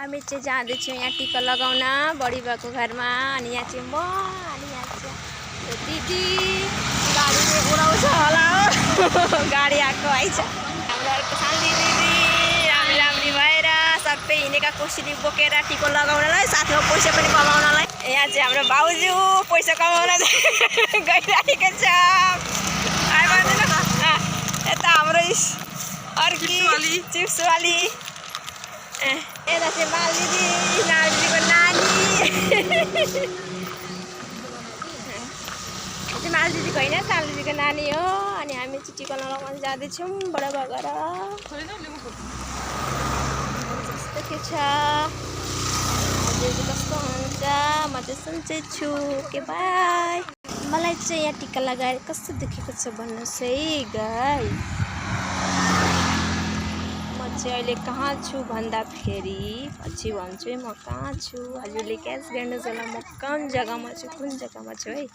हामी चाहिँ जाँदैछौँ यहाँ टिका लगाउन बढीबाको घरमा। अनि यहाँ चाहिँ म अनि यहाँ चाहिँ दिदी गाडीले उडाउँछ होला हो। गाडी आएको आइछ हाम्रो साली दिदी राम्री राम्री भएर सबै हिँडेका कोसेली बोकेर टिको लगाउनलाई साथमा पैसा पनि कमाउनलाई। यहाँ चाहिँ हाम्रो भाउजू पैसा कमाउन गइरहेको छ। यता हाम्रो अर्की चिप्सवाली यता चाहिँ मालदिदी नालदिदीको नानी चाहिँ मालदिदीको होइन सालदिदीको नानी हो। अनि हामी चाहिँ टिका लगाउन जाँदैछौँ बडा भएर जस्तो के छ हजुर कस्तो हुन्छ म चाहिँ सन्चै छु के बाई। मलाई चाहिँ यहाँ टिका लगाएर कस्तो देखेको छ भन्नुहोस् है गाइस। म चाहिँ अहिले कहाँ छु भन्दाखेरि पछि भन्छु है म कहाँ छु। हजुरले क्याच गर्नुहोस् होला म कुन जग्गामा छु है।